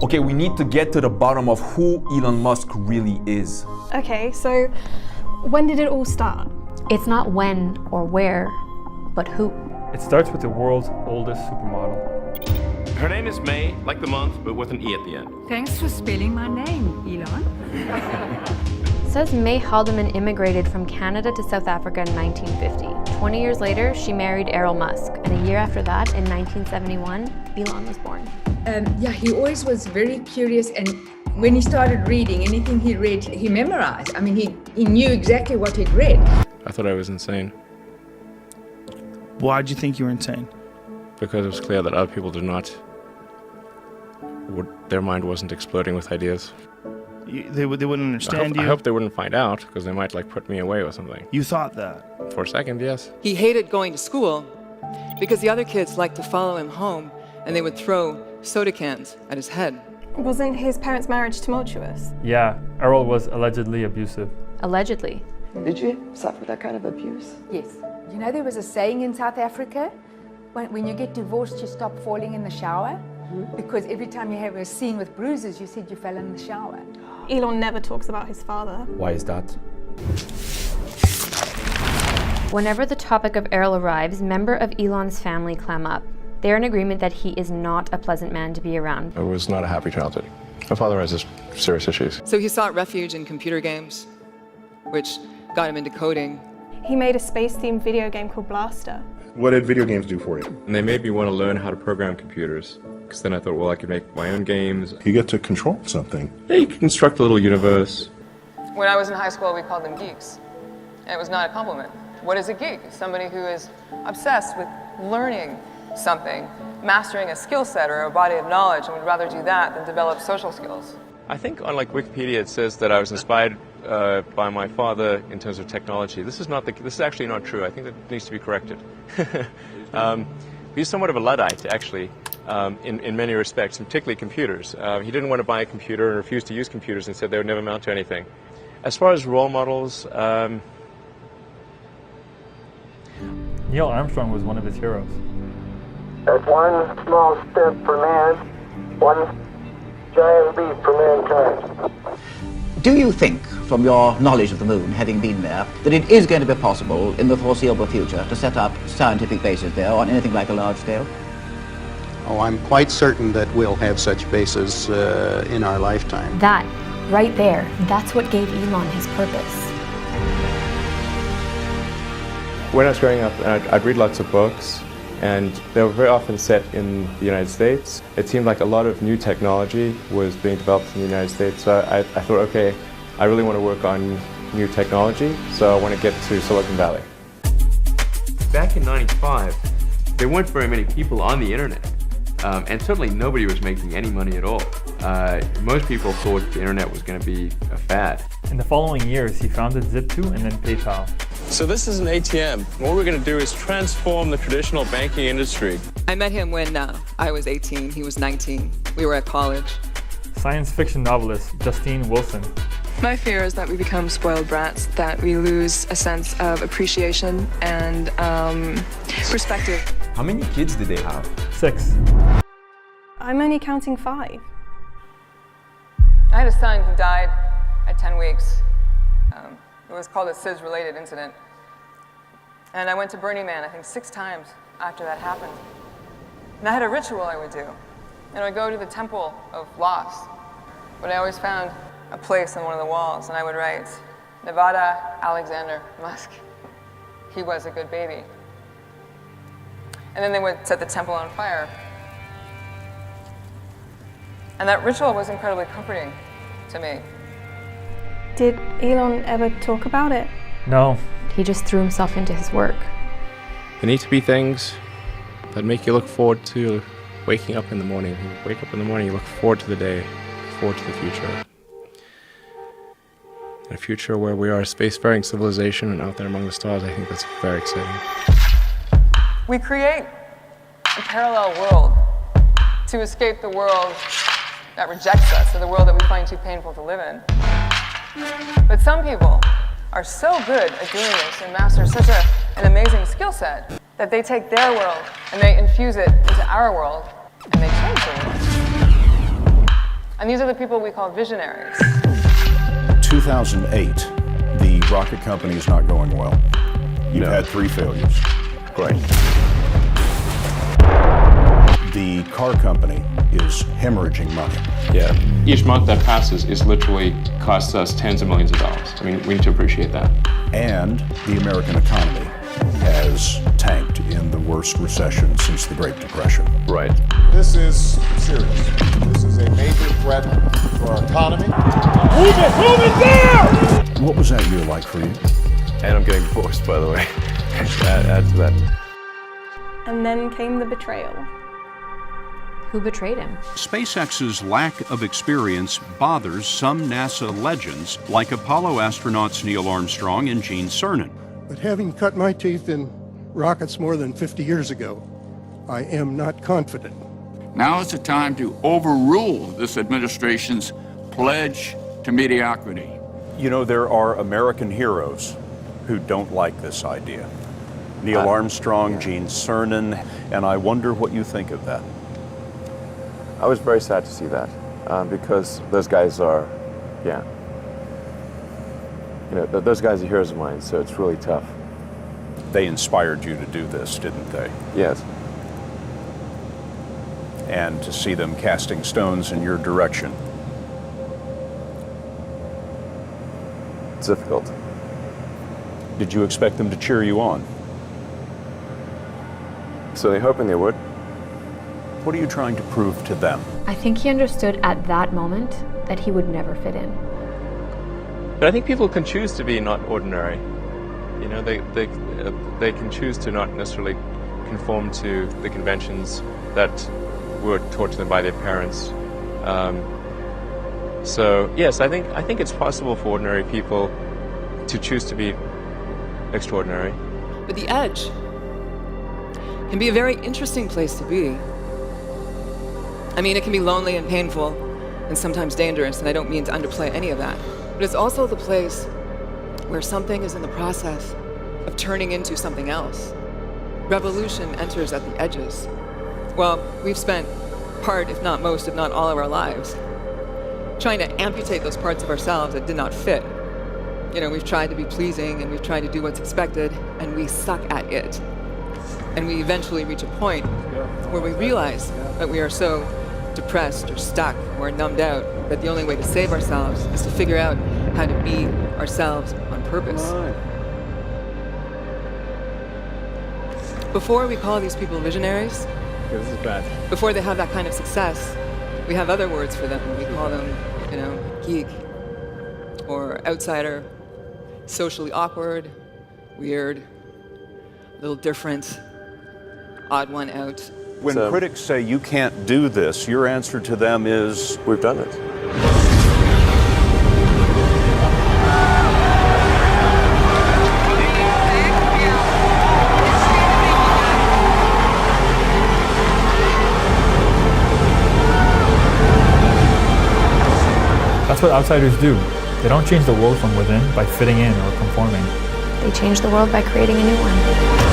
Okay, we need to get to the bottom of who Elon Musk really is. Okay, so when did it all start? It's not when or where, but who. It starts with the world's oldest supermodel. Her name is May, like the month, but with an E at the end. Thanks for spelling my name, Elon. Says May Haldeman immigrated from Canada to South Africa in 1950. 20 years later, she married Elon Musk, and a year after that, in 1971, Elon was born. He always was very curious, and when he started reading, anything he read, he memorized. I mean, he knew exactly what he'd read. I thought I was insane Why'd you think you were insane? because it was clear that other people did not. Their mind wasn't exploding with ideas. They wouldn't understand you? I hope they wouldn't find out because they might put me away or something. You thought that? For a second, yes. He hated going to school because the other kids liked to follow him home and they would throw soda cans at his head. Wasn't his parents' marriage tumultuous? Yeah, Errol was allegedly abusive. Allegedly. Did you suffer that kind of abuse? Yes. You know, there was a saying in South Africa, when you get divorced, you stop falling in the shower. Because every time you have a scene with bruises, you said you fell in the shower. Elon never talks about his father. Why is that? Whenever the topic of Errol arrives, members of Elon's family clam up. They're in agreement that he is not a pleasant man to be around. It was not a happy childhood. My father has serious issues. So he sought refuge in computer games, which got him into coding. He made a space-themed video game called Blaster. What did video games do for you? And they made me want to learn how to program computers. Because then I thought, well, I could make my own games. You get to control something. Yeah, you can construct a little universe. When I was in high school, we called them geeks. And it was not a compliment. What is a geek? Somebody who is obsessed with learning something, mastering a skill set or a body of knowledge, and would rather do that than develop social skills. I think on Wikipedia it says that I was inspired by my father in terms of technology. This is actually not true. I think that needs to be corrected. He's somewhat of a Luddite, actually, in many respects, and particularly computers. He didn't want to buy a computer and refused to use computers and said they would never amount to anything. As far as role models, Neil Armstrong was one of his heroes. That's one small step for man, one giant leap for mankind. Do you think, from your knowledge of the moon, having been there, that it is going to be possible in the foreseeable future to set up scientific bases there on anything like a large scale? Oh, I'm quite certain that we'll have such bases in our lifetime. That, right there, that's what gave Elon his purpose. when I was growing up, I'd read lots of books, and they were very often set in the United States. It seemed like a lot of new technology was being developed in the United States, so I thought, okay, I really want to work on new technology, so I want to get to Silicon Valley. Back in '95, there weren't very many people on the internet, and certainly nobody was making any money at all. Most people thought the internet was going to be a fad. In the following years, he founded Zip2 and then PayPal. So this is an ATM. What we're going to do is transform the traditional banking industry. I met him when I was 18, he was 19. We were at college. Science fiction novelist Justine Wilson. My fear is that we become spoiled brats, that we lose a sense of appreciation and perspective. How many kids did they have? 6. I'm only counting 5. I had a son who died at 10 weeks. It was called a SIDS-related incident. And I went to Burning Man, I think 6 times after that happened. And I had a ritual I would do. And I would go to the Temple of Loss, but I always found a place on one of the walls, and I would write, Nevada Alexander Musk. He was a good baby. And then they would set the temple on fire. And that ritual was incredibly comforting to me. Did Elon ever talk about it? No. He just threw himself into his work. There need to be things that make you look forward to waking up in the morning. You wake up in the morning, you look forward to the day, forward to the future. In a future where we are a spacefaring civilization and out there among the stars, I think that's very exciting. We create a parallel world to escape the world that rejects us, or the world that we find too painful to live in. But some people are so good at doing this and master such an amazing skill set that they take their world and they infuse it into our world and they change the world. And these are the people we call visionaries. 2008, the rocket company is not going well. You've had 3 failures. Great. The car company is hemorrhaging money. Yeah. Each month that passes is literally costs us tens of millions of dollars. I mean, we need to appreciate that. And the American economy has tanked in the worst recession since the Great Depression. Right. This is serious. This is a major threat to our economy. Move it there! What was that year like for you? And I'm getting divorced, by the way. Add to that. And then came the betrayal. Who betrayed him? SpaceX's lack of experience bothers some NASA legends, like Apollo astronauts Neil Armstrong and Gene Cernan. But having cut my teeth in rockets more than 50 years ago, I am not confident. Now is the time to overrule this administration's pledge to mediocrity. You know, there are American heroes who don't like this idea. Neil Armstrong, Gene Cernan, and I wonder what you think of that. I was very sad to see that because those guys are, those guys are heroes of mine, so it's really tough. They inspired you to do this, didn't they? Yes. And to see them casting stones in your direction. It's difficult. Did you expect them to cheer you on? So they're hoping they would. What are you trying to prove to them? I think he understood at that moment that he would never fit in. But I think people can choose to be not ordinary. You know, they can choose to not necessarily conform to the conventions that were taught to them by their parents. So yes, I think it's possible for ordinary people to choose to be extraordinary. But the edge can be a very interesting place to be. I mean, it can be lonely and painful and sometimes dangerous, and I don't mean to underplay any of that. But it's also the place where something is in the process of turning into something else. Revolution enters at the edges. Well, we've spent part, if not most, if not all of our lives trying to amputate those parts of ourselves that did not fit. You know, we've tried to be pleasing and we've tried to do what's expected, and we suck at it. And we eventually reach a point where we realize that we are so depressed or stuck or numbed out that the only way to save ourselves is to figure out how to be ourselves on purpose. Before we call these people visionaries, this is bad. Before they have that kind of success, we have other words for them. We call them, you know, geek or outsider, socially awkward, weird, a little different, odd one out. When critics say you can't do this, your answer to them is, we've done it. That's what outsiders do. They don't change the world from within by fitting in or conforming. They change the world by creating a new one.